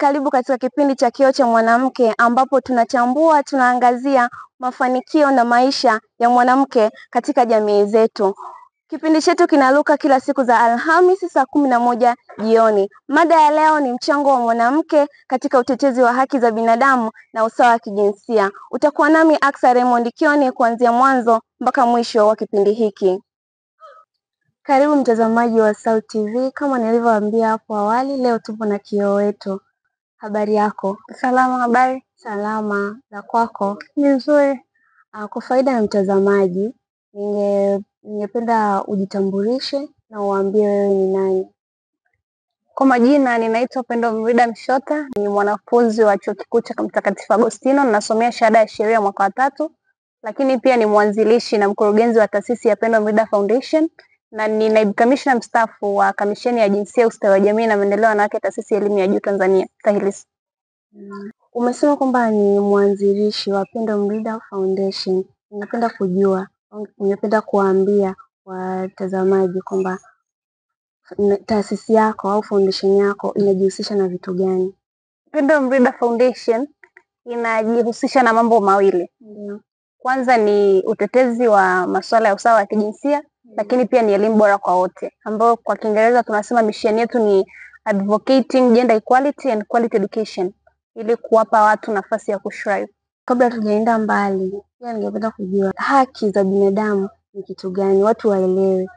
karibu katika kipindi cha Kioo cha Mwanamke ambapo tunachambua, tunaangazia mafanikio na maisha ya mwanamke katika jamii zetu. Kipindi chetu kinaruka kila siku za Alhamisi saa 11 jioni. Mada ya leo ni mchango wa mwanamke katika utetezi wa haki za binadamu na usawa wa kijinsia. Utakuwa nami Aksa Raymond Kioni kuanzia mwanzo mpaka mwisho wa kipindi hiki. Karibu mtazamaji wa SAUT TV. Kama nilivyowaambia hapo awali, leo tupo na kioo wetu. Habari yako? Salama. Habari? Salama. Za kwako? Ni nzuri. Kwa faida ya mtazamaji, ningependa ujitambulishe na uambie wewe ni nani. Kwa majina ninaitwa Pendo Mrida Mshota, ni mwanafunzi wa Chuo Kikuu cha Mtakatifu Agostino, ninasomea shahada ya sheria mwaka wa 3, lakini pia ni mwanzilishi na mkurugenzi wa taasisi ya Pendo Mrida Foundation na ni naibu kamishna mstaafu wa Kamisheni ya Jinsia, Ustawi wa Jamii na Maendeleo ya Wanawake, Taasisi ya Elimu ya Juu Tanzania, TAHLIS. Umesema kwamba ni mwanzilishi wa Pendo Mrida Foundation. Ningependa kujua, ningependa kuambia watazamaji kwamba taasisi yako au foundation yako inajihusisha na vitu gani? Pendo Mrida Foundation inajihusisha na mambo mawili. Kwanza ni utetezi wa masuala ya usawa wa kijinsia, lakini pia ni elimu bora kwa wote, ambayo kwa Kiingereza tunasema mission yetu ni advocating gender equality and quality education, ili kuwapa watu nafasi ya kushrive. Kabla tujaenda mbali, pia ningependa kujua haki za binadamu ni kitu gani, watu waelewe.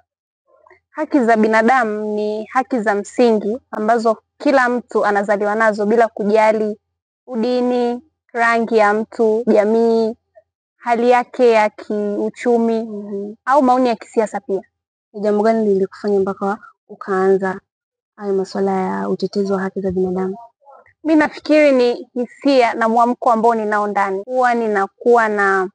Haki za binadamu ni haki za msingi ambazo kila mtu anazaliwa nazo bila kujali udini, rangi ya mtu, jamii, hali yake ya kiuchumi au maoni ya kisiasa pia. Ni jambo gani lilikufanya mpaka ukaanza haya masuala ya utetezi wa haki za binadamu? Mimi nafikiri ni hisia na mwamko ambao ninao ndani. Huwa ninakuwa na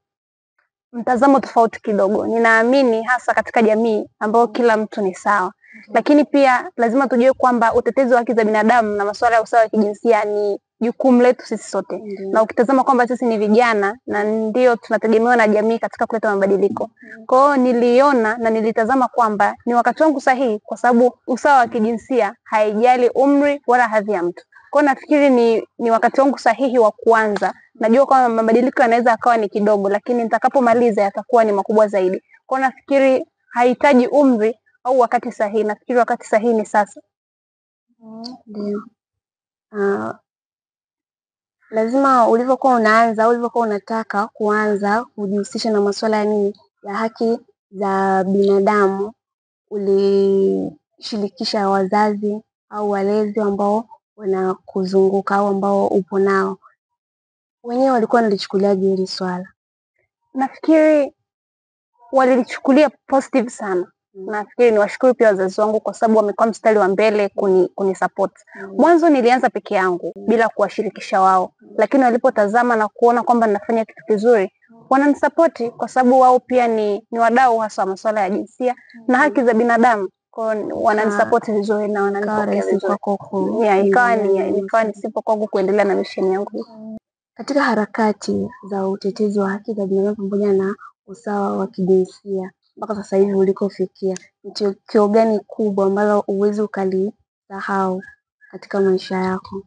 mtazamo tofauti kidogo. Ninaamini hasa katika jamii ambayo kila mtu ni sawa. Lakini pia lazima tujue kwamba utetezi wa haki za binadamu na masuala ya usawa wa kijinsia ni jukumu letu sisi sote. Na ukitazama kwamba sisi ni vijana na ndio tunategemewa na jamii katika kuleta mabadiliko. Kwa hiyo niliona na nilitazama kwamba ni wakati wangu sahihi, kwa sababu usawa wa kijinsia haijali umri wala hadhi ya mtu. Kwa nafikiri ni wakati wangu sahihi wa kuanza. Najua kwamba mabadiliko yanaweza yakawa ni kidogo, lakini nitakapomaliza yatakuwa ni makubwa zaidi. Kwa nafikiri haihitaji umri au wakati sahihi. Nafikiri wakati sahihi ni sasa. Ndio. Lazima ulivyokuwa unaanza, ulivyokuwa unataka kuanza kujihusisha na masuala ya nini, ya haki za binadamu, ulishirikisha wazazi au walezi ambao wanakuzunguka au ambao upo nao? Wenyewe walikuwa wanalichukuliaje hili swala? Nafikiri walilichukulia positive sana. Nafikiri niwashukuru pia wazazi wangu kwa sababu wamekuwa mstari wa mbele kunisupport. Mwanzo nilianza peke yangu bila kuwashirikisha wao, lakini walipotazama na kuona kwamba ninafanya kitu kizuri, wananisupport kwa sababu wao pia ni wadau hasa wa masuala ya jinsia na haki za binadamu. Kwa wananisupport vizuri na wananipokea vizuri. Ikawa ni simple kwangu kuendelea na mission yangu. Katika harakati za utetezi wa haki za binadamu pamoja na usawa wa kijinsia mpaka sasa hivi ulikofikia, ni tukio gani kubwa ambalo huwezi ukalisahau katika maisha yako?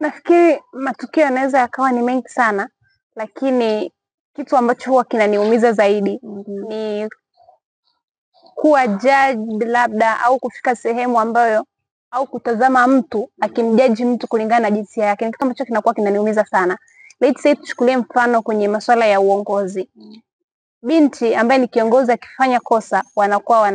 Nafikiri matukio yanaweza yakawa ni mengi sana, lakini kitu ambacho huwa kinaniumiza zaidi ni kuwa judge labda au kufika sehemu ambayo au kutazama mtu akimjudge mtu kulingana na jinsia yake. Ni kitu ambacho kinakuwa kinaniumiza sana. Let's say tuchukulie mfano kwenye masuala ya uongozi. Binti ambaye ni kiongozi akifanya kosa, wanakuwa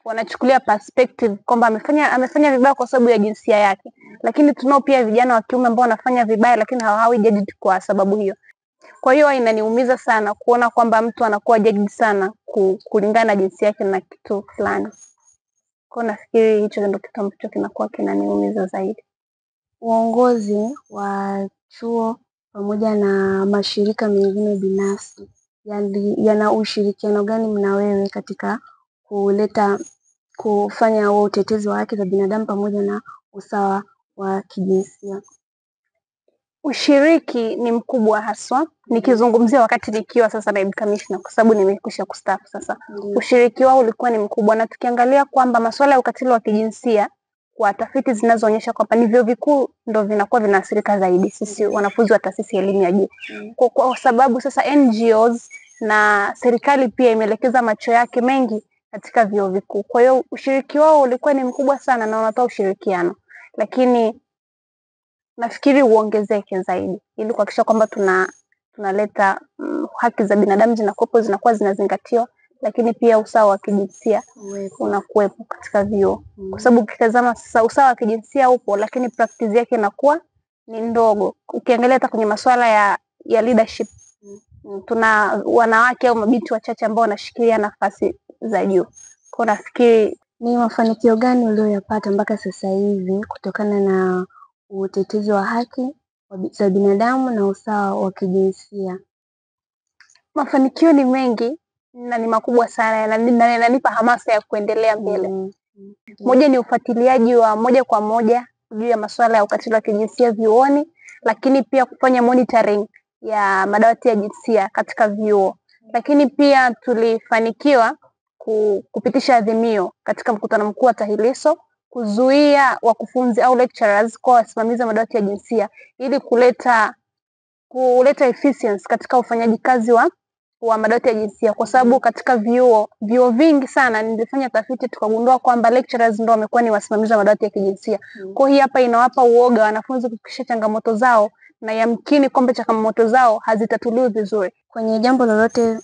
wanachukulia perspective kwamba amefanya vibaya kwa sababu ya jinsia yake. Lakini tunao pia vijana wa kiume ambao wanafanya vibaya lakini hawawi judged kwa sababu hiyo. Kwa hiyo inaniumiza sana kuona kwamba mtu anakuwa judged sana kulingana na jinsia yake na kitu fulani. Kwa nafikiri hicho ndio kitu ambacho kinakuwa kinaniumiza zaidi. Uongozi wa chuo pamoja na mashirika mengine binafsi yana ushirikiano gani mna wewe katika kufanya huo utetezi wa haki za binadamu pamoja na usawa wa kijinsia? Ushiriki ni mkubwa haswa. Nikizungumzia wakati nikiwa sasa naibu kamishna, kwa sababu nimekwisha kustaafu sasa. Ushiriki wao ulikuwa ni mkubwa, na tukiangalia kwamba masuala ya ukatili wa kijinsia kwa tafiti zinazoonyesha kwamba ni vyuo vikuu ndio vinakuwa vinaathirika zaidi, sisi wanafunzi wa taasisi ya elimu ya juu. Kwa sababu sasa NGOs na serikali pia imeelekeza macho yake mengi katika vyuo vikuu. Kwa hiyo ushiriki wao ulikuwa ni mkubwa sana na wanatoa ushirikiano, lakini nafikiri uongezeke zaidi ili kuhakikisha kwamba tunaleta haki za binadamu zinakuwa zinazingatiwa, lakini pia usawa wa kijinsia unakuwepo katika vyuo. Kwa sababu ukitazama sasa usawa wa kijinsia upo, lakini practice yake inakuwa ni ndogo. Ukiangalia hata kwenye masuala ya leadership, tuna wanawake au mabinti wachache ambao wanashikilia nafasi za juu. Kwa nafikiri. Ni mafanikio gani ulioyapata mpaka sasa hivi kutokana na utetezi wa haki za binadamu na usawa wa kijinsia? Mafanikio ni mengi na ni makubwa sana na yananipa hamasa ya kuendelea mbele. Moja ni ufuatiliaji wa moja kwa moja juu ya masuala ya ukatili wa kijinsia vyuoni, lakini pia kufanya monitoring ya madawati ya jinsia katika vyuo. Lakini pia tulifanikiwa kupitisha adhimio katika mkutano mkuu wa TAHLISO kuzuia wakufunzi au lecturers kwa wasimamizi wa madawati ya jinsia ili kuleta efficiency katika ufanyaji kazi wa madawati ya jinsia, kwa sababu katika vyuo vingi sana nilifanya tafiti tukagundua kwamba lecturers ndio wamekuwa ni wasimamizi wa madawati ya kijinsia. Kwa hiyo hapa inawapa uoga wanafunzi kufikisha changamoto zao, na yamkini kwamba changamoto zao hazitatuliwi vizuri. Kwenye jambo lolote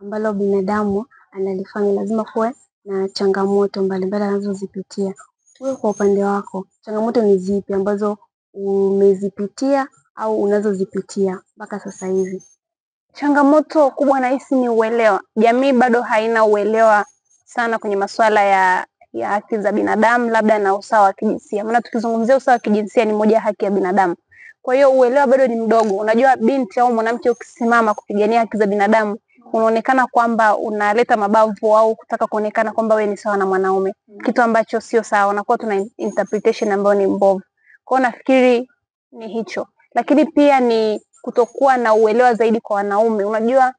ambalo binadamu analifanya lazima kuwe na changamoto mbalimbali anazozipitia. Wewe kwa upande wako, changamoto ni zipi ambazo umezipitia au unazozipitia mpaka sasa hivi? Changamoto kubwa nahisi ni uelewa. Jamii bado haina uelewa sana kwenye masuala ya haki za binadamu labda na usawa wa kijinsia. Maana tukizungumzia usawa wa kijinsia ni moja ya haki ya binadamu. Kwa hiyo uelewa bado ni mdogo. Unajua binti au mwanamke ukisimama kupigania haki za binadamu, unaonekana kwamba unaleta mabavu au kutaka kuonekana kwamba wewe ni sawa na mwanaume. Kitu ambacho sio sawa. Unakuwa tuna interpretation ambayo ni mbovu. Kwa hiyo nafikiri ni hicho. Lakini pia ni kutokuwa na uelewa zaidi kwa wanaume. Unajua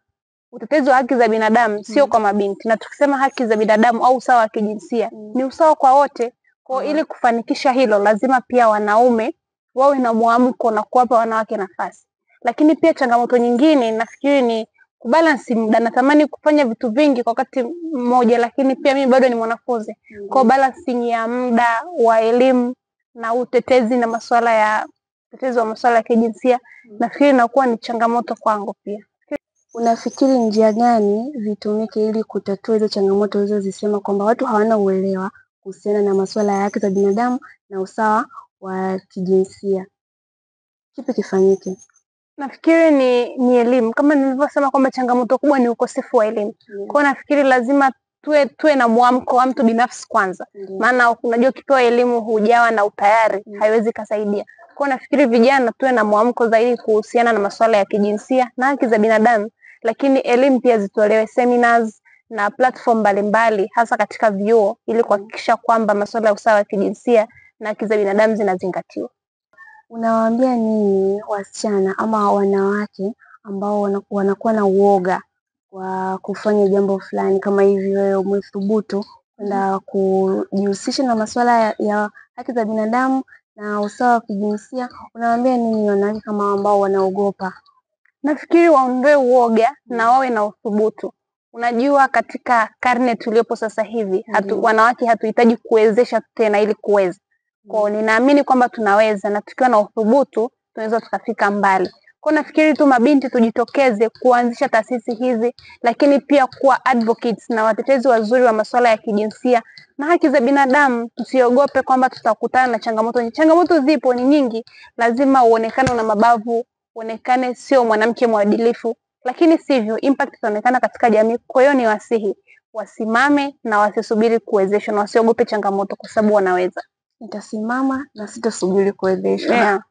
utetezi wa haki za binadamu sio kwa mabinti, na tukisema haki za binadamu au usawa wa kijinsia ni usawa kwa wote. Kwa ili kufanikisha hilo lazima pia wanaume wawe na mwamko na kuwapa wanawake nafasi. Lakini pia changamoto nyingine nafikiri ni kubalance muda. Natamani kufanya vitu vingi kwa wakati mmoja, lakini pia mimi bado ni mwanafunzi. Kwa balancing ya muda wa elimu na utetezi na utetezi wa masuala ya kijinsia nafikiri inakuwa ni changamoto kwangu pia. Unafikiri njia gani zitumike ili kutatua hizo changamoto ulizozisema kwamba watu hawana uelewa kuhusiana na masuala ya haki za binadamu na usawa wa kijinsia? Kipi kifanyike? Nafikiri ni elimu. Kama nilivyosema kwamba changamoto kubwa ni ukosefu wa elimu. Kwa hiyo nafikiri lazima tuwe na mwamko wa mtu binafsi kwanza. Maana unajua ukipewa elimu hujawa na utayari, haiwezi kusaidia. Kwa hiyo nafikiri vijana tuwe na mwamko zaidi kuhusiana na masuala ya kijinsia na haki za binadamu, lakini elimu pia zitolewe seminars na platform mbalimbali hasa katika vyuo ili kuhakikisha kwamba masuala ya usawa wa kijinsia na haki za binadamu zinazingatiwa. Unawaambia nini wasichana ama wanawake ambao wanakuwa na uoga wa kufanya jambo fulani kama hivi wewe umethubutu kwenda kujihusisha na masuala ya haki za binadamu na usawa wa kijinsia? Unawaambia nini wanawake kama ambao wanaogopa? Nafikiri waondoe uoga na wawe na uthubutu. Unajua katika karne tuliopo sasa hivi wanawake hatuhitaji kuwezesha tena ili kuweza. Kwa ninaamini kwamba tunaweza, na tukiwa na uthubutu tunaweza tukafika mbali. Kwa nafikiri tu mabinti tujitokeze kuanzisha taasisi hizi, lakini pia kuwa advocates na watetezi wazuri wa masuala ya kijinsia na haki za binadamu. Tusiogope kwamba tutakutana na changamoto. Changamoto zipo ni nyingi, lazima uonekane na mabavu, uonekane sio mwanamke mwadilifu, lakini sivyo impact itaonekana katika jamii. Kwa hiyo ni wasihi wasimame na wasisubiri kuwezeshwa, na wasiogope changamoto kwa sababu wanaweza. Nitasimama na sitasubiri kuwezeshwa.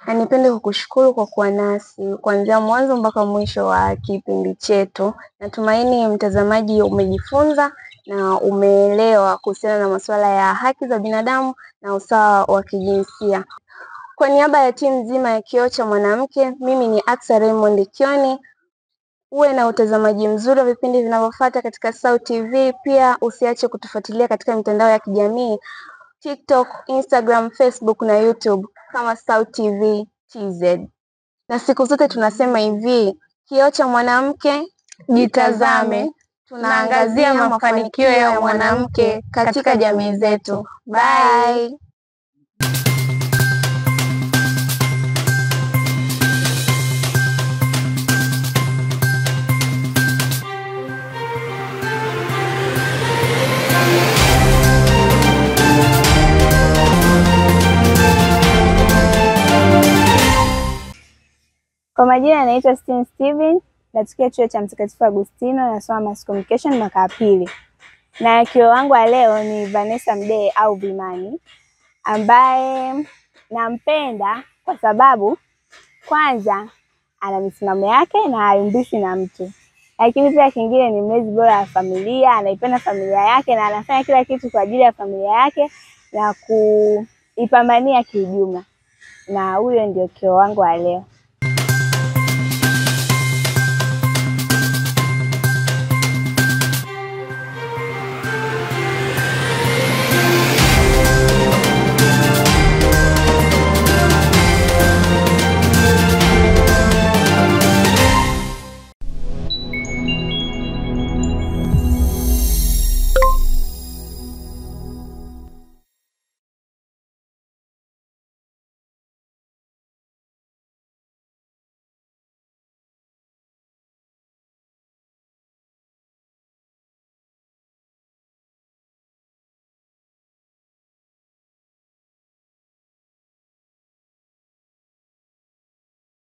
Na nipende kukushukuru kwa kuwa nasi kuanzia mwanzo mpaka mwisho wa kipindi chetu. Natumaini mtazamaji umejifunza na umeelewa kuhusiana na masuala ya haki za binadamu na usawa wa kijinsia. Kwa niaba ya timu nzima ya Kioo cha Mwanamke, mimi ni Aksa Raymond Kioni. Uwe na utazamaji mzuri wa vipindi vinavyofuata katika SAUT TV. Pia usiache kutufuatilia katika mitandao ya kijamii TikTok, Instagram, Facebook na YouTube kama SAUT TV TZ. Na siku zote tunasema hivi, kioo cha mwanamke jitazame. Tunaangazia mafanikio ya mwanamke katika jamii zetu. Bye. Kwa majina anaitwa Steven, natokea chuo cha Mtakatifu Agustino, nasoma Mass Communication mwaka wa pili. Na kioo wangu wa leo ni Vanessa Mdee au Vimani, ambaye nampenda kwa sababu kwanza ana misimamo yake na hayumbishwi na mtu. Lakini pia kingine ni mlezi bora wa familia, anaipenda familia yake na anafanya kila kitu kwa ajili ya familia yake na kuipambania kiujumla. Na huyo ndio kioo wangu wa leo.